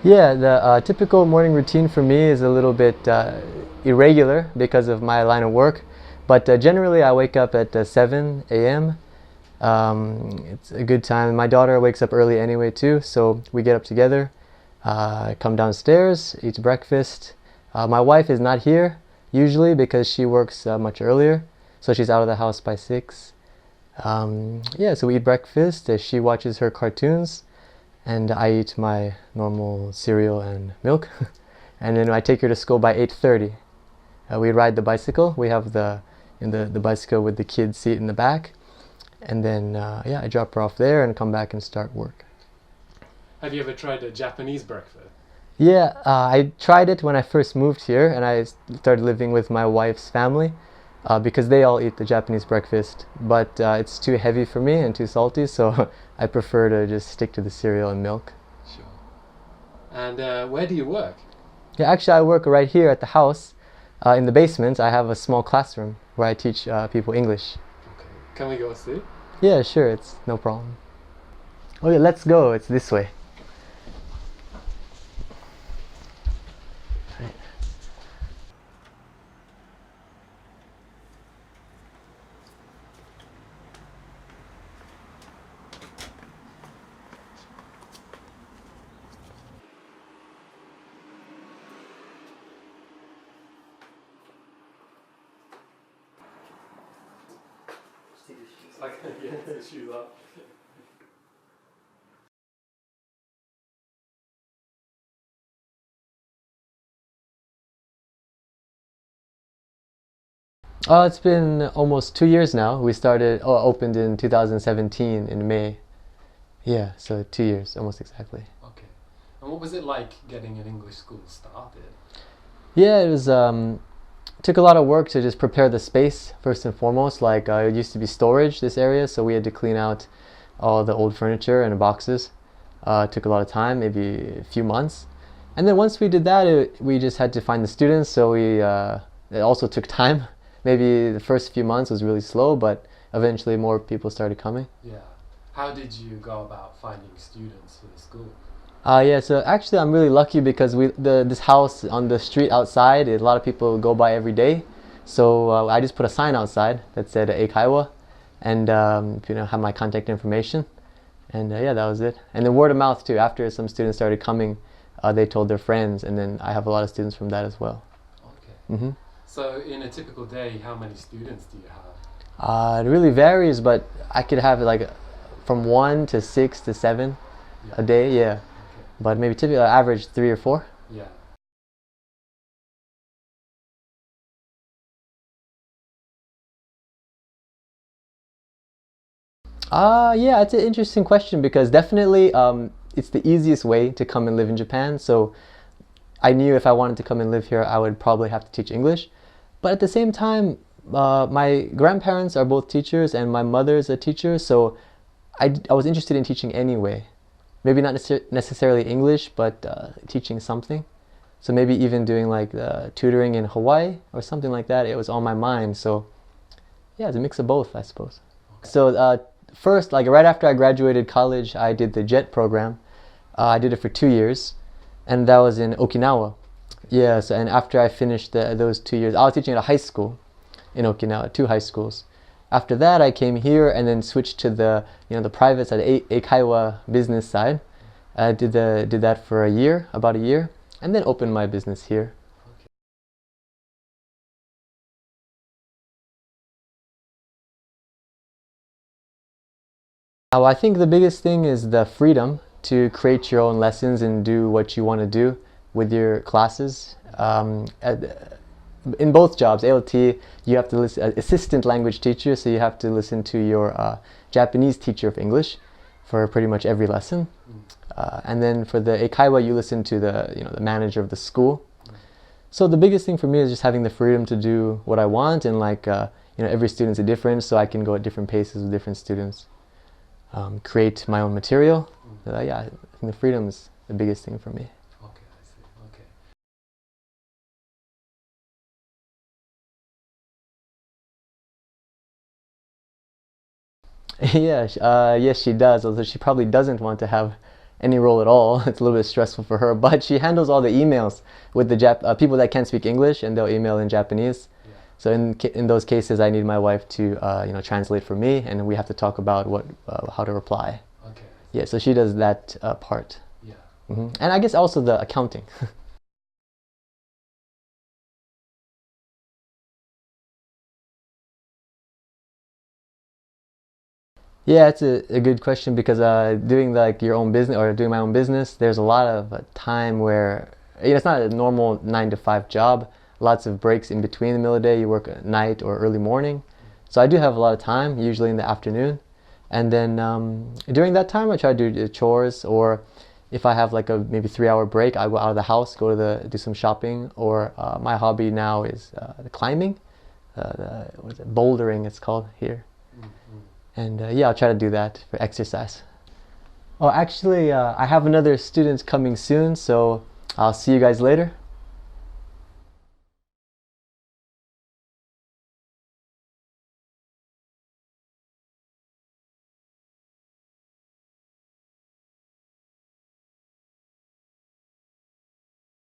Yeah, the typical morning routine for me is a little bit irregular because of my line of work, but generally I wake up at 7 a.m. It's a good time. My daughter wakes up early anyway too, so we get up together, come downstairs, eat breakfast. My wife is not here usually because she works much earlier, so she's out of the house by 6. Yeah, so we eat breakfast. She watches her cartoons and I eat my normal cereal and milk. And then I take her to school by 8:30. We ride the bicycle. We have the bicycle with the kid seat in the back. And then yeah, I drop her off there and come back and start work. Have you ever tried a Japanese breakfast? Yeah, I tried it when I first moved here and I started living with my wife's family because they all eat the Japanese breakfast, but it's too heavy for me and too salty, so I prefer to just stick to the cereal and milk. Sure. And where do you work? Yeah, actually, I work right here at the house. In the basement, I have a small classroom where I teach people English. Okay. Can we go see? Yeah, sure, it's no problem. Oh yeah, let's go. It's this way. Right. I can get the shoes up. It's been almost 2 years now. We started, opened in 2017 in May. Yeah, so 2 years, almost exactly. Okay. And what was it like getting an English school started? Yeah, it was took a lot of work to just prepare the space first and foremost. Like it used to be storage, this area, so we had to clean out all the old furniture and the boxes. It took a lot of time, maybe a few months. And then once we did that, we just had to find the students. So it also took time. Maybe the first few months was really slow, but eventually more people started coming. Yeah. How did you go about finding students for the school? Yeah, so actually I'm really lucky because this house on the street outside, a lot of people go by every day. So I just put a sign outside that said Eikaiwa and have my contact information. And yeah, that was it. And then word of mouth too. After some students started coming, they told their friends, and then I have a lot of students from that as well. Okay. hmm So in a typical day, how many students do you have? It really varies, but I could have like from 1 to 6 to 7 Yeah. a day. Yeah, Okay. but maybe typically average 3 or 4. Yeah. Yeah, it's an interesting question because definitely it's the easiest way to come and live in Japan. So I knew if I wanted to come and live here, I would probably have to teach English. But at the same time, my grandparents are both teachers and my mother's a teacher, so I was interested in teaching anyway. Maybe not necessarily English, but teaching something. So maybe even doing like tutoring in Hawaii or something like that. It was on my mind. So yeah, it's a mix of both, I suppose. So first, like right after I graduated college, I did the JET program. I did it for 2 years, and that was in Okinawa. Yeah, so and after I finished those 2 years, I was teaching at a high school in Okinawa, two high schools. After that, I came here and then switched to the private side, Eikaiwa business side. I did that for a year, about a year, and then opened my business here. I think the biggest thing is the freedom to create your own lessons and do what you want to do with your classes. In both jobs, ALT, you have to listen, assistant language teacher, so you have to listen to your Japanese teacher of English for pretty much every lesson. And then for the Eikaiwa, you listen to the manager of the school. So the biggest thing for me is just having the freedom to do what I want, and every student's a different, so I can go at different paces with different students. Create my own material. Yeah, I think the freedom is the biggest thing for me. Okay, I see. Okay. Yeah, yes, she does. Although she probably doesn't want to have any role at all. It's a little bit stressful for her, but she handles all the emails with the people that can't speak English, and they'll email in Japanese. Yeah. So in those cases, I need my wife to translate for me, and we have to talk about how to reply. Okay. Yeah, so she does that part. Yeah. And I guess also the accounting. Yeah, it's a good question because doing like your own business or doing my own business, there's a lot of time where it's not a normal 9 to 5 job. Lots of breaks in between the middle of the day. You work at night or early morning, so I do have a lot of time, usually in the afternoon. And then during that time, I try to do chores, or if I have like a maybe 3 hour break, I go out of the house, go to do some shopping, or my hobby now is the climbing, what is it, bouldering it's called here. And yeah, I'll try to do that for exercise. Oh, actually, I have another student coming soon, so I'll see you guys later.